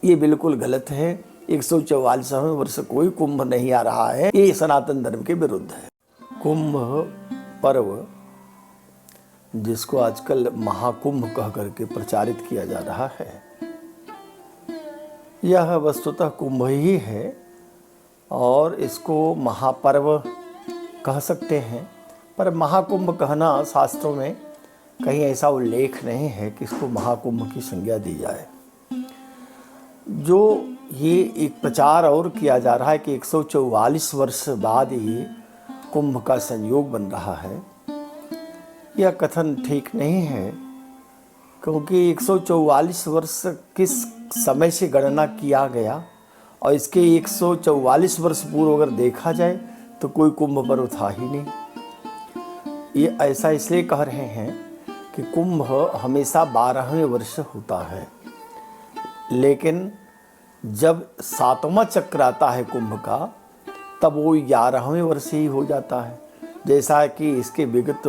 ये बिल्कुल गलत है। 144वें वर्ष कोई कुंभ नहीं आ रहा है, ये सनातन धर्म के विरुद्ध है। कुंभ पर्व, जिसको आजकल महाकुंभ कह करके प्रचारित किया जा रहा है, यह वस्तुतः कुंभ ही है और इसको महापर्व कह सकते हैं। पर महाकुंभ कहना शास्त्रों में कहीं ऐसा उल्लेख नहीं है कि इसको महाकुंभ की संज्ञा दी जाए। जो ये एक प्रचार और किया जा रहा है कि 144 वर्ष बाद ये कुंभ का संयोग बन रहा है, यह कथन ठीक नहीं है, क्योंकि 144 वर्ष किस समय से गणना किया गया और इसके 144 वर्ष पूर्व अगर देखा जाए तो कोई कुंभ पर्व था ही नहीं। ये ऐसा इसलिए कह रहे हैं कि कुंभ हमेशा 12वें वर्ष होता है, लेकिन जब 7वां चक्र आता है कुंभ का तब वो 11वें वर्ष ही हो जाता है। जैसा कि इसके विगत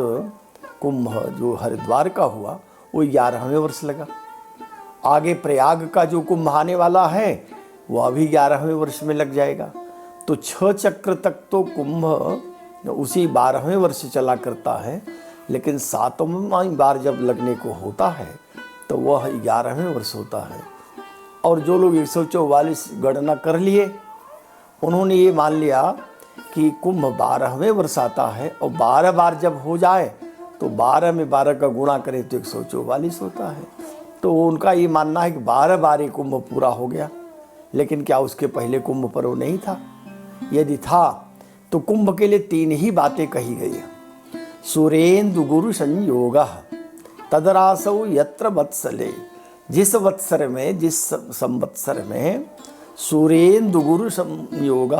कुंभ जो हरिद्वार का हुआ वो 11वें वर्ष लगा। आगे प्रयाग का जो कुंभ आने वाला है वो अभी 11वें वर्ष में लग जाएगा। तो 6 चक्र तक तो कुंभ उसी 12वें वर्ष चला करता है, लेकिन 7वां बार जब लगने को होता है तो वह 11वें वर्ष होता है। और जो लोग 144 गणना कर लिए, उन्होंने ये मान लिया कि कुंभ 12वें वर्ष आता है और 12 बार जब हो जाए तो 12 में 12 का गुणा करें तो 144 होता है। तो उनका ये मानना है कि 12 बार ये कुंभ पूरा हो गया। लेकिन क्या उसके पहले कुंभ पर्व नहीं था? यदि था तो कुंभ के लिए 3 ही बातें कही गई है। सुरेंदु गुरु संयोगः तदरासौ यत्र वत्सले, जिस वत्सर में, जिस संवत्सर में सूर्येंदु गुरु संयोग,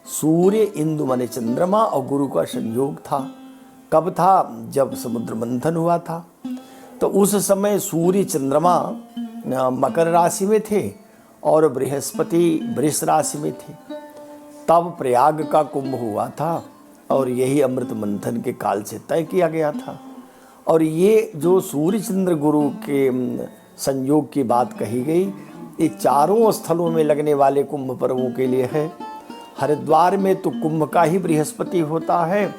सूर्य इंदु माने चंद्रमा और गुरु का संयोग था। कब था? जब समुद्र मंथन हुआ था। तो उस समय सूर्य चंद्रमा मकर राशि में थे और बृहस्पति वृष राशि में थे। तब प्रयाग का कुंभ हुआ था और यही अमृत मंथन के काल से तय किया गया था। और ये जो सूर्य चंद्र गुरु के संयोग की बात कही गई, ये चारों स्थलों में लगने वाले कुंभ पर्वों के लिए है। हरिद्वार में तो कुंभ का ही बृहस्पति होता है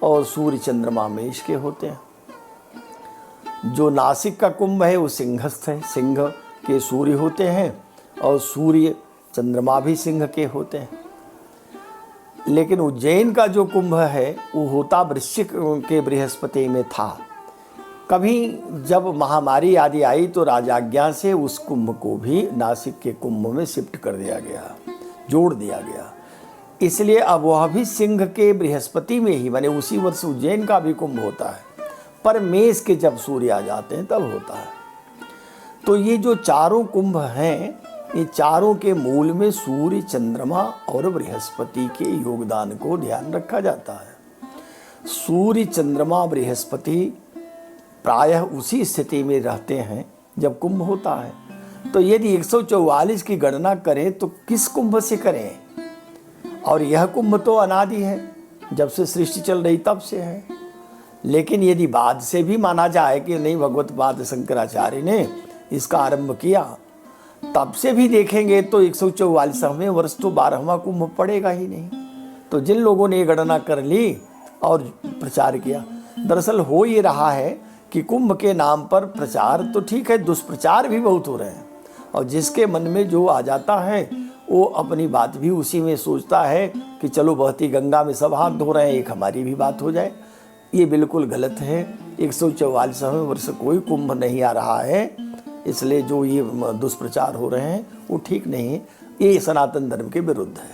और सूर्य चंद्रमा मेष के होते हैं। जो नासिक का कुंभ है वो सिंहस्थ है, सिंह के सूर्य होते हैं और सूर्य चंद्रमा भी सिंह के होते हैं। लेकिन उज्जैन का जो कुंभ है वो होता वृश्चिक के बृहस्पति में था। कभी जब महामारी आदि आई तो राजाज्ञा से उस कुंभ को भी नासिक के कुंभ में शिफ्ट कर दिया गया, जोड़ दिया गया। इसलिए अब वह भी सिंह के बृहस्पति में ही, माने उसी वर्ष उज्जैन का भी कुंभ होता है, पर मेष के जब सूर्य आ जाते हैं तब होता है। तो ये जो चारों कुंभ हैं, ये चारों के मूल में सूर्य चंद्रमा और बृहस्पति के योगदान को ध्यान रखा जाता है। सूर्य चंद्रमा बृहस्पति प्रायः उसी स्थिति में रहते हैं जब कुंभ होता है। तो यदि 144 की गणना करें तो किस कुंभ से करें? और यह कुंभ तो अनादि है, जब से सृष्टि चल रही तब से है। लेकिन यदि बाद से भी माना जाए कि नहीं, भगवत पाद शंकराचार्य ने इसका आरंभ किया, तब से भी देखेंगे तो 144वें वर्ष तो 12वां कुंभ पड़ेगा ही नहीं। तो जिन लोगों ने गणना कर ली और प्रचार किया, दरअसल हो ये रहा है कि कुंभ के नाम पर प्रचार तो ठीक है, दुष्प्रचार भी बहुत हो रहे हैं। और जिसके मन में जो आ जाता है वो अपनी बात भी उसी में सोचता है कि चलो बहती गंगा में सब हाथ धो रहे हैं, एक हमारी भी बात हो जाए। ये बिल्कुल गलत है। 144वें वर्ष कोई कुंभ नहीं आ रहा है, इसलिए जो ये दुष्प्रचार हो रहे हैं वो ठीक नहीं है। ये सनातन धर्म के विरुद्ध है।